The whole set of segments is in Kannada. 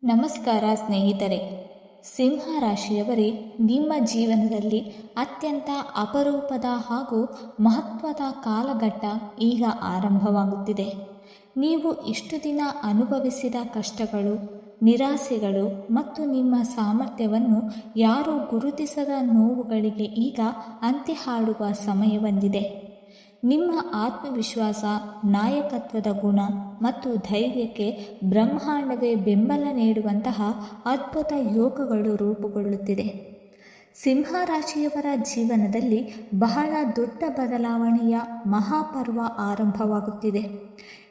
ನಮಸ್ಕಾರ ಸ್ನೇಹಿತರೆ. ಸಿಂಹ ರಾಶಿಯವರೇ, ನಿಮ್ಮ ಜೀವನದಲ್ಲಿ ಅತ್ಯಂತ ಅಪರೂಪದ ಹಾಗೂ ಮಹತ್ವದ ಕಾಲಘಟ್ಟ ಈಗ ಆರಂಭವಾಗುತ್ತಿದೆ. ನೀವು ಇಷ್ಟು ದಿನ ಅನುಭವಿಸಿದ ಕಷ್ಟಗಳು, ನಿರಾಸೆಗಳು ಮತ್ತು ನಿಮ್ಮ ಸಾಮರ್ಥ್ಯವನ್ನು ಯಾರೂ ಗುರುತಿಸದ ನೋವುಗಳಿಗೆ ಈಗ ಅಂತ್ಯ ಹಾಡುವ ಸಮಯ ಬಂದಿದೆ. ನಿಮ್ಮ ಆತ್ಮವಿಶ್ವಾಸ, ನಾಯಕತ್ವದ ಗುಣ ಮತ್ತು ಧೈರ್ಯಕ್ಕೆ ಬ್ರಹ್ಮಾಂಡವೇ ಬೆಂಬಲ ನೀಡುವಂತಹ ಅದ್ಭುತ ಯೋಗಗಳು ರೂಪುಗೊಳ್ಳುತ್ತಿದೆ. ಸಿಂಹರಾಶಿಯವರ ಜೀವನದಲ್ಲಿ ಬಹಳ ದೊಡ್ಡ ಬದಲಾವಣೆಯ ಮಹಾಪರ್ವ ಆರಂಭವಾಗುತ್ತಿದೆ.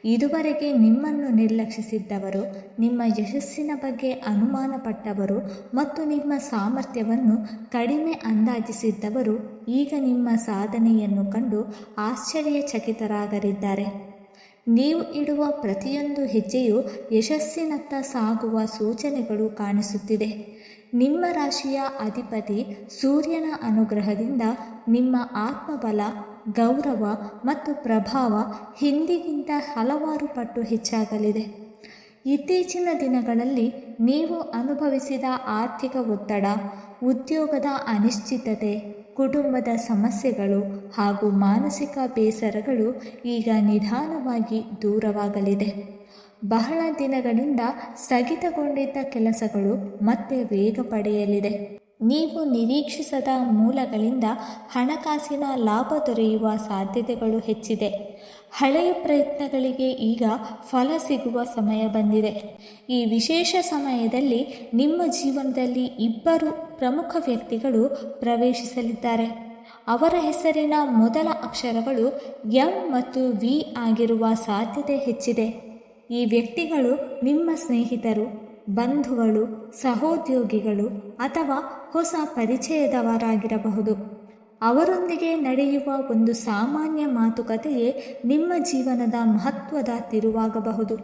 ಇದುವರೆಗೆ ನಿಮ್ಮನ್ನು ನಿರ್ಲಕ್ಷಿಸಿದ್ದವರು, ನಿಮ್ಮ ಯಶಸ್ಸಿನ ಬಗ್ಗೆ ಅನುಮಾನಪಟ್ಟವರು ಮತ್ತು ನಿಮ್ಮ ಸಾಮರ್ಥ್ಯವನ್ನು ಕಡಿಮೆ ಅಂದಾಜಿಸಿದ್ದವರು ಈಗ ನಿಮ್ಮ ಸಾಧನೆಯನ್ನು ಕಂಡು ಆಶ್ಚರ್ಯಚಕಿತರಾಗಲಿದ್ದಾರೆ. ನೀವು ಇಡುವ ಪ್ರತಿಯೊಂದು ಹೆಜ್ಜೆಯು ಯಶಸ್ಸಿನತ್ತ ಸಾಗುವ ಸೂಚನೆಗಳು ಕಾಣಿಸುತ್ತಿದೆ. ನಿಮ್ಮ ರಾಶಿಯ ಅಧಿಪತಿ ಸೂರ್ಯನ ಅನುಗ್ರಹದಿಂದ ನಿಮ್ಮ ಆತ್ಮಬಲ, ಗೌರವ ಮತ್ತು ಪ್ರಭಾವ ಹಿಂದಿಗಿಂತ ಹಲವಾರು ಪಟ್ಟು ಹೆಚ್ಚಾಗಲಿದೆ. ಇತ್ತೀಚಿನ ದಿನಗಳಲ್ಲಿ ನೀವು ಅನುಭವಿಸಿದ ಆರ್ಥಿಕ ಒತ್ತಡ, ಉದ್ಯೋಗದ ಅನಿಶ್ಚಿತತೆ, ಕುಟುಂಬದ ಸಮಸ್ಯೆಗಳು ಹಾಗೂ ಮಾನಸಿಕ ಬೇಸರಗಳು ಈಗ ನಿಧಾನವಾಗಿ ದೂರವಾಗಲಿದೆ. ಬಹಳ ದಿನಗಳಿಂದ ಸ್ಥಗಿತಗೊಂಡಿದ್ದ ಕೆಲಸಗಳು ಮತ್ತೆ ವೇಗ ಪಡೆಯಲಿದೆ. ನೀವು ನಿರೀಕ್ಷಿಸದ ಮೂಲಗಳಿಂದ ಹಣಕಾಸಿನ ಲಾಭ ದೊರೆಯುವ ಸಾಧ್ಯತೆಗಳು ಹೆಚ್ಚಿದೆ. ಹಳೆಯ ಪ್ರಯತ್ನಗಳಿಗೆ ಈಗ ಫಲ ಸಿಗುವ ಸಮಯ ಬಂದಿದೆ. ಈ ವಿಶೇಷ ಸಮಯದಲ್ಲಿ ನಿಮ್ಮ ಜೀವನದಲ್ಲಿ ಇಬ್ಬರು ಪ್ರಮುಖ ವ್ಯಕ್ತಿಗಳು ಪ್ರವೇಶಿಸಲಿದ್ದಾರೆ. ಅವರ ಹೆಸರಿನ ಮೊದಲ ಅಕ್ಷರಗಳು ಎಂ ಮತ್ತು ವಿ ಆಗಿರುವ ಸಾಧ್ಯತೆ ಹೆಚ್ಚಿದೆ. ಈ ವ್ಯಕ್ತಿಗಳು ನಿಮ್ಮ ಸ್ನೇಹಿತರು, ಬಂಧುಗಳು, ಸಹೋದ್ಯೋಗಿಗಳು ಅಥವಾ ಹೊಸ ಪರಿಚಯದವರಾಗಿರಬಹುದು. ಅವರೊಂದಿಗೆ ನಡೆಯುವ ಒಂದು ಸಾಮಾನ್ಯ ಮಾತುಕತೆಯೇ ನಿಮ್ಮ ಜೀವನದ ಮಹತ್ವದ ತಿರುವಾಗಬಹುದು.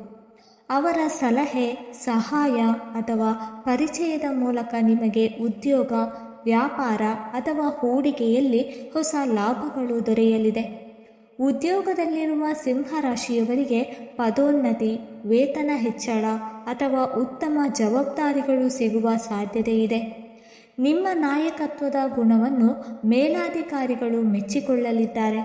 ಅವರ ಸಲಹೆ, ಸಹಾಯ ಅಥವಾ ಪರಿಚಯದ ಮೂಲಕ ನಿಮಗೆ ಉದ್ಯೋಗ, ವ್ಯಾಪಾರ ಅಥವಾ ಹೂಡಿಕೆಯಲ್ಲಿ ಹೊಸ ಲಾಭಗಳು ದೊರೆಯಲಿದೆ. ಉದ್ಯೋಗದಲ್ಲಿರುವ ಸಿಂಹರಾಶಿಯವರಿಗೆ ಪದೋನ್ನತಿ, ವೇತನ ಹೆಚ್ಚಳ ಅಥವಾ ಉತ್ತಮ ಜವಾಬ್ದಾರಿಗಳು ಸಿಗುವ ಸಾಧ್ಯತೆ ಇದೆ. ನಿಮ್ಮ ನಾಯಕತ್ವದ ಗುಣವನ್ನು ಮೇಲಾಧಿಕಾರಿಗಳು ಮೆಚ್ಚಿಕೊಳ್ಳಲಿದ್ದಾರೆ.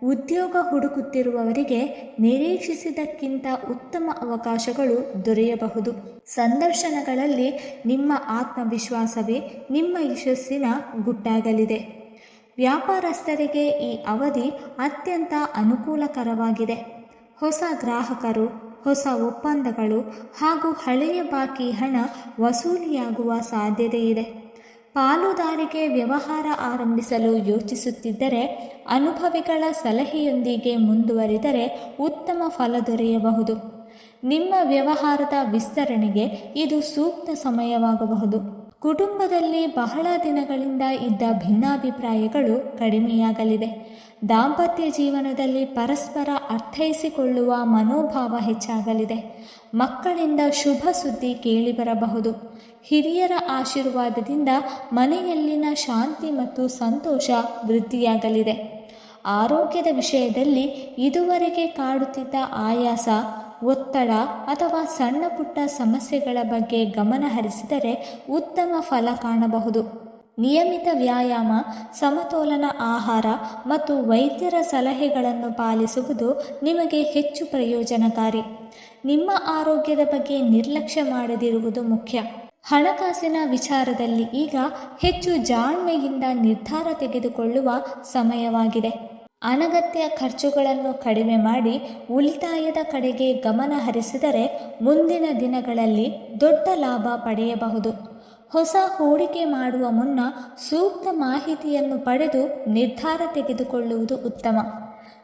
ಉದ್ಯೋಗ ಹುಡುಕುತ್ತಿರುವವರಿಗೆ ನಿರೀಕ್ಷಿಸಿದ್ದಕ್ಕಿಂತ ಉತ್ತಮ ಅವಕಾಶಗಳು ದೊರೆಯಬಹುದು. ಸಂದರ್ಶನಗಳಲ್ಲಿ ನಿಮ್ಮ ಆತ್ಮವಿಶ್ವಾಸವೇ ನಿಮ್ಮ ಯಶಸ್ಸಿನ ಗುಟ್ಟಾಗಲಿದೆ. ವ್ಯಾಪಾರಸ್ಥರಿಗೆ ಈ ಅವಧಿ ಅತ್ಯಂತ ಅನುಕೂಲಕರವಾಗಿದೆ. ಹೊಸ ಗ್ರಾಹಕರು, ಹೊಸ ಒಪ್ಪಂದಗಳು ಹಾಗೂ ಹಳೆಯ ಬಾಕಿ ಹಣ ವಸೂಲಿಯಾಗುವ ಸಾಧ್ಯತೆ ಇದೆ. ಪಾಲುದಾರಿಕೆ ವ್ಯವಹಾರ ಆರಂಭಿಸಲು ಯೋಚಿಸುತ್ತಿದ್ದರೆ, ಅನುಭವಿಗಳ ಸಲಹೆಯೊಂದಿಗೆ ಮುಂದುವರಿದರೆ ಉತ್ತಮ ಫಲ ದೊರೆಯಬಹುದು. ನಿಮ್ಮ ವ್ಯವಹಾರದ ವಿಸ್ತರಣೆಗೆ ಇದು ಸೂಕ್ತ ಸಮಯವಾಗಬಹುದು. ಕುಟುಂಬದಲ್ಲಿ ಬಹಳ ದಿನಗಳಿಂದ ಇದ್ದ ಭಿನ್ನಾಭಿಪ್ರಾಯಗಳು ಕಡಿಮೆಯಾಗಲಿದೆ. ದಾಂಪತ್ಯ ಜೀವನದಲ್ಲಿ ಪರಸ್ಪರ ಅರ್ಥೈಸಿಕೊಳ್ಳುವ ಮನೋಭಾವ ಹೆಚ್ಚಾಗಲಿದೆ. ಮಕ್ಕಳಿಂದ ಶುಭ ಸುದ್ದಿ ಕೇಳಿಬರಬಹುದು. ಹಿರಿಯರ ಆಶೀರ್ವಾದದಿಂದ ಮನೆಯಲ್ಲಿನ ಶಾಂತಿ ಮತ್ತು ಸಂತೋಷ ವೃದ್ಧಿಯಾಗಲಿದೆ. ಆರೋಗ್ಯದ ವಿಷಯದಲ್ಲಿ ಇದುವರೆಗೆ ಕಾಡುತ್ತಿದ್ದ ಆಯಾಸ, ಒತ್ತಡ ಅಥವಾ ಸಣ್ಣ ಪುಟ್ಟ ಸಮಸ್ಯೆಗಳ ಬಗ್ಗೆ ಗಮನ ಹರಿಸಿದರೆ ಉತ್ತಮ ಫಲ ಕಾಣಬಹುದು. ನಿಯಮಿತ ವ್ಯಾಯಾಮ, ಸಮತೋಲನ ಆಹಾರ ಮತ್ತು ವೈದ್ಯರ ಸಲಹೆಗಳನ್ನು ಪಾಲಿಸುವುದು ನಿಮಗೆ ಹೆಚ್ಚು ಪ್ರಯೋಜನಕಾರಿ. ನಿಮ್ಮ ಆರೋಗ್ಯದ ಬಗ್ಗೆ ನಿರ್ಲಕ್ಷ್ಯ ಮಾಡದಿರುವುದು ಮುಖ್ಯ. ಹಣಕಾಸಿನ ವಿಚಾರದಲ್ಲಿ ಈಗ ಹೆಚ್ಚು ಜಾಣ್ಮೆಯಿಂದ ನಿರ್ಧಾರ ತೆಗೆದುಕೊಳ್ಳುವ ಸಮಯವಾಗಿದೆ. ಅನಗತ್ಯ ಖರ್ಚುಗಳನ್ನು ಕಡಿಮೆ ಮಾಡಿ ಉಳಿತಾಯದ ಕಡೆಗೆ ಗಮನ ಹರಿಸಿದರೆ ಮುಂದಿನ ದಿನಗಳಲ್ಲಿ ದೊಡ್ಡ ಲಾಭ ಪಡೆಯಬಹುದು. ಹೊಸ ಹೂಡಿಕೆ ಮಾಡುವ ಮುನ್ನ ಸೂಕ್ತ ಮಾಹಿತಿಯನ್ನು ಪಡೆದು ನಿರ್ಧಾರ ತೆಗೆದುಕೊಳ್ಳುವುದು ಉತ್ತಮ.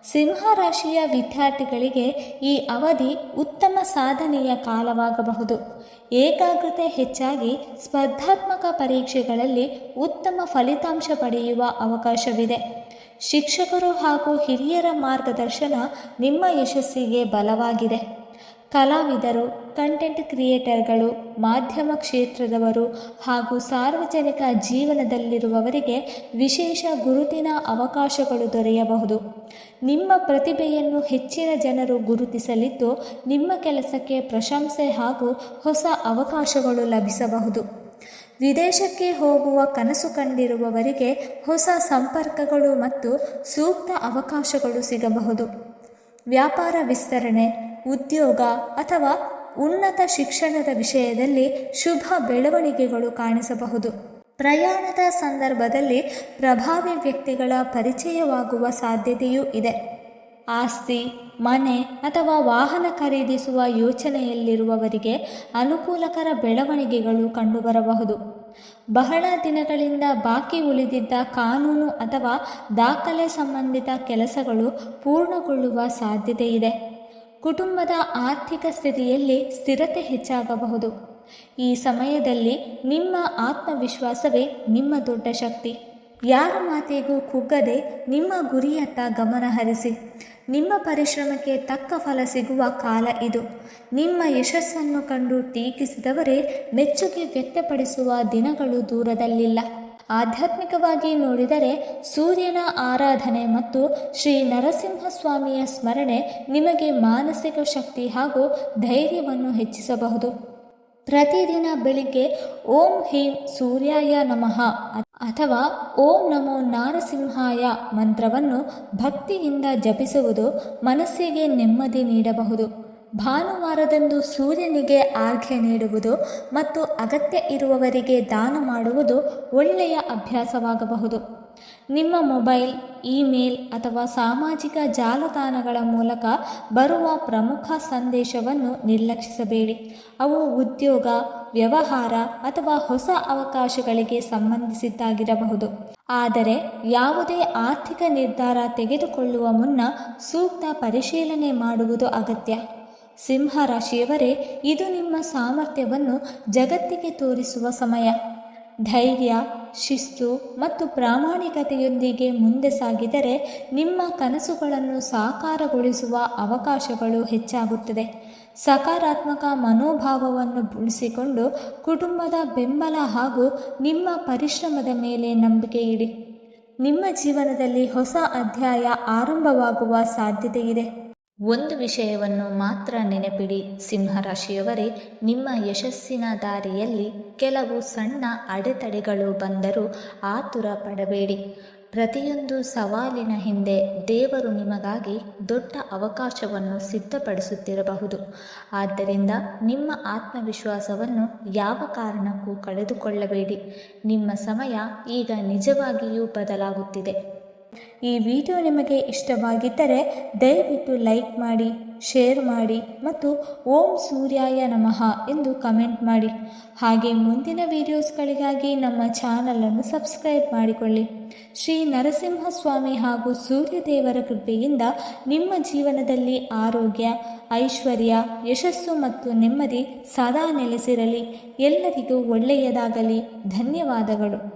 ಸಿಂಹರಾಶಿಯ ವಿದ್ಯಾರ್ಥಿಗಳಿಗೆ ಈ ಅವಧಿ ಉತ್ತಮ ಸಾಧನೆಯ ಕಾಲವಾಗಬಹುದು. ಏಕಾಗ್ರತೆ ಹೆಚ್ಚಾಗಿ ಸ್ಪರ್ಧಾತ್ಮಕ ಪರೀಕ್ಷೆಗಳಲ್ಲಿ ಉತ್ತಮ ಫಲಿತಾಂಶ ಪಡೆಯುವ ಅವಕಾಶವಿದೆ. ಶಿಕ್ಷಕರು ಹಾಗೂ ಹಿರಿಯರ ಮಾರ್ಗದರ್ಶನ ನಿಮ್ಮ ಯಶಸ್ಸಿಗೆ ಬಲವಾಗಿದೆ. ಕಲಾವಿದರು, ಕಂಟೆಂಟ್ ಕ್ರಿಯೇಟರ್ಗಳು, ಮಾಧ್ಯಮ ಕ್ಷೇತ್ರದವರು ಹಾಗೂ ಸಾರ್ವಜನಿಕ ಜೀವನದಲ್ಲಿರುವವರಿಗೆ ವಿಶೇಷ ಗುರುತಿನ ಅವಕಾಶಗಳು ದೊರೆಯಬಹುದು. ನಿಮ್ಮ ಪ್ರತಿಭೆಯನ್ನು ಹೆಚ್ಚಿನ ಜನರು ಗುರುತಿಸಲಿದ್ದು, ನಿಮ್ಮ ಕೆಲಸಕ್ಕೆ ಪ್ರಶಂಸೆ ಹಾಗೂ ಹೊಸ ಅವಕಾಶಗಳು ಲಭಿಸಬಹುದು. ವಿದೇಶಕ್ಕೆ ಹೋಗುವ ಕನಸು ಕಂಡಿರುವವರಿಗೆ ಹೊಸ ಸಂಪರ್ಕಗಳು ಮತ್ತು ಸೂಕ್ತ ಅವಕಾಶಗಳು ಸಿಗಬಹುದು. ವ್ಯಾಪಾರ ವಿಸ್ತರಣೆ, ಉದ್ಯೋಗ ಅಥವಾ ಉನ್ನತ ಶಿಕ್ಷಣದ ವಿಷಯದಲ್ಲಿ ಶುಭ ಬೆಳವಣಿಗೆಗಳು ಕಾಣಿಸಬಹುದು. ಪ್ರಯಾಣದ ಸಂದರ್ಭದಲ್ಲಿ ಪ್ರಭಾವಿ ವ್ಯಕ್ತಿಗಳ ಪರಿಚಯವಾಗುವ ಸಾಧ್ಯತೆಯೂ ಇದೆ. ಆಸ್ತಿ, ಮನೆ ಅಥವಾ ವಾಹನ ಖರೀದಿಸುವ ಯೋಚನೆಯಲ್ಲಿರುವವರಿಗೆ ಅನುಕೂಲಕರ ಬೆಳವಣಿಗೆಗಳು ಕಂಡುಬರಬಹುದು. ಬಹಳ ದಿನಗಳಿಂದ ಬಾಕಿ ಉಳಿದಿದ್ದ ಕಾನೂನು ಅಥವಾ ದಾಖಲೆ ಸಂಬಂಧಿತ ಕೆಲಸಗಳು ಪೂರ್ಣಗೊಳ್ಳುವ ಸಾಧ್ಯತೆ ಇದೆ. ಕುಟುಂಬದ ಆರ್ಥಿಕ ಸ್ಥಿತಿಯಲ್ಲಿ ಸ್ಥಿರತೆ ಹೆಚ್ಚಾಗಬಹುದು. ಈ ಸಮಯದಲ್ಲಿ ನಿಮ್ಮ ಆತ್ಮವಿಶ್ವಾಸವೇ ನಿಮ್ಮ ದೊಡ್ಡ ಶಕ್ತಿ. ಯಾರ ಮಾತಿಗೂ ಕುಗ್ಗದೆ ನಿಮ್ಮ ಗುರಿಯತ್ತ ಗಮನ ಹರಿಸಿ. ನಿಮ್ಮ ಪರಿಶ್ರಮಕ್ಕೆ ತಕ್ಕ ಫಲ ಸಿಗುವ ಕಾಲ ಇದು. ನಿಮ್ಮ ಯಶಸ್ಸನ್ನು ಕಂಡು ಟೀಕಿಸಿದವರೇ ಮೆಚ್ಚುಗೆ ವ್ಯಕ್ತಪಡಿಸುವ ದಿನಗಳು ದೂರದಲ್ಲಿಲ್ಲ. ಆಧ್ಯಾತ್ಮಿಕವಾಗಿ ನೋಡಿದರೆ ಸೂರ್ಯನ ಆರಾಧನೆ ಮತ್ತು ಶ್ರೀ ನರಸಿಂಹಸ್ವಾಮಿಯ ಸ್ಮರಣೆ ನಿಮಗೆ ಮಾನಸಿಕ ಶಕ್ತಿ ಹಾಗೂ ಧೈರ್ಯವನ್ನು ಹೆಚ್ಚಿಸಬಹುದು. ಪ್ರತಿದಿನ ಬೆಳಿಗ್ಗೆ ಓಂ ಹೀಂ ಸೂರ್ಯಾಯ ನಮಃ ಅಥವಾ ಓಂ ನಮೋ ನಾರಸಿಂಹಾಯ ಮಂತ್ರವನ್ನು ಭಕ್ತಿಯಿಂದ ಜಪಿಸುವುದು ಮನಸ್ಸಿಗೆ ನೆಮ್ಮದಿ ನೀಡಬಹುದು. ಭಾನುವಾರದಂದು ಸೂರ್ಯನಿಗೆ ಅರ್ಘ್ಯ ನೀಡುವುದು ಮತ್ತು ಅಗತ್ಯ ಇರುವವರಿಗೆ ದಾನ ಮಾಡುವುದು ಒಳ್ಳೆಯ ಅಭ್ಯಾಸವಾಗಬಹುದು. ನಿಮ್ಮ ಮೊಬೈಲ್, ಇಮೇಲ್ ಅಥವಾ ಸಾಮಾಜಿಕ ಜಾಲತಾಣಗಳ ಮೂಲಕ ಬರುವ ಪ್ರಮುಖ ಸಂದೇಶವನ್ನು ನಿರ್ಲಕ್ಷಿಸಬೇಡಿ. ಅವು ಉದ್ಯೋಗ, ವ್ಯವಹಾರ ಅಥವಾ ಹೊಸ ಅವಕಾಶಗಳಿಗೆ ಸಂಬಂಧಿಸಿದ್ದಾಗಿರಬಹುದು. ಆದರೆ ಯಾವುದೇ ಆರ್ಥಿಕ ನಿರ್ಧಾರ ತೆಗೆದುಕೊಳ್ಳುವ ಮುನ್ನ ಸೂಕ್ತ ಪರಿಶೀಲನೆ ಮಾಡುವುದು ಅಗತ್ಯ. ಸಿಂಹ ರಾಶಿಯವರೇ, ಇದು ನಿಮ್ಮ ಸಾಮರ್ಥ್ಯವನ್ನು ಜಗತ್ತಿಗೆ ತೋರಿಸುವ ಸಮಯ. ಧೈರ್ಯ, ಶಿಸ್ತು ಮತ್ತು ಪ್ರಾಮಾಣಿಕತೆಯೊಂದಿಗೆ ಮುಂದೆ ಸಾಗಿದರೆ ನಿಮ್ಮ ಕನಸುಗಳನ್ನು ಸಾಕಾರಗೊಳಿಸುವ ಅವಕಾಶಗಳು ಹೆಚ್ಚಾಗುತ್ತದೆ. ಸಕಾರಾತ್ಮಕ ಮನೋಭಾವವನ್ನು ಉಳಿಸಿಕೊಂಡು ಕುಟುಂಬದ ಬೆಂಬಲ ಹಾಗೂ ನಿಮ್ಮ ಪರಿಶ್ರಮದ ಮೇಲೆ ನಂಬಿಕೆ ಇಡಿ. ನಿಮ್ಮ ಜೀವನದಲ್ಲಿ ಹೊಸ ಅಧ್ಯಾಯ ಆರಂಭವಾಗುವ ಸಾಧ್ಯತೆಯಿದೆ. ಒಂದು ವಿಷಯವನ್ನು ಮಾತ್ರ ನೆನಪಿಡಿ ಸಿಂಹರಾಶಿಯವರೇ, ನಿಮ್ಮ ಯಶಸ್ಸಿನ ದಾರಿಯಲ್ಲಿ ಕೆಲವು ಸಣ್ಣ ಅಡೆತಡೆಗಳು ಬಂದರೂ ಆತುರ ಪಡಬೇಡಿ. ಪ್ರತಿಯೊಂದು ಸವಾಲಿನ ಹಿಂದೆ ದೇವರು ನಿಮಗಾಗಿ ದೊಡ್ಡ ಅವಕಾಶವನ್ನು ಸಿದ್ಧಪಡಿಸುತ್ತಿರಬಹುದು. ಆದ್ದರಿಂದ ನಿಮ್ಮ ಆತ್ಮವಿಶ್ವಾಸವನ್ನು ಯಾವ ಕಾರಣಕ್ಕೂ ಕಳೆದುಕೊಳ್ಳಬೇಡಿ. ನಿಮ್ಮ ಸಮಯ ಈಗ ನಿಜವಾಗಿಯೂ ಬದಲಾಗುತ್ತಿದೆ. ಈ ವಿಡಿಯೋ ನಿಮಗೆ ಇಷ್ಟವಾಗಿದ್ದರೆ ದಯವಿಟ್ಟು ಲೈಕ್ ಮಾಡಿ, ಶೇರ್ ಮಾಡಿ ಮತ್ತು ಓಂ ಸೂರ್ಯಾಯ ನಮಃ ಎಂದು ಕಮೆಂಟ್ ಮಾಡಿ. ಹಾಗೆ ಮುಂದಿನ ವಿಡಿಯೋಸ್ಗಳಿಗಾಗಿ ನಮ್ಮ ಚಾನಲನ್ನು ಸಬ್ಸ್ಕ್ರೈಬ್ ಮಾಡಿಕೊಳ್ಳಿ. ಶ್ರೀ ನರಸಿಂಹಸ್ವಾಮಿ ಹಾಗೂ ಸೂರ್ಯದೇವರ ಕೃಪೆಯಿಂದ ನಿಮ್ಮ ಜೀವನದಲ್ಲಿ ಆರೋಗ್ಯ, ಐಶ್ವರ್ಯ, ಯಶಸ್ಸು ಮತ್ತು ನೆಮ್ಮದಿ ಸದಾ ನೆಲೆಸಿರಲಿ. ಎಲ್ಲರಿಗೂ ಒಳ್ಳೆಯದಾಗಲಿ. ಧನ್ಯವಾದಗಳು.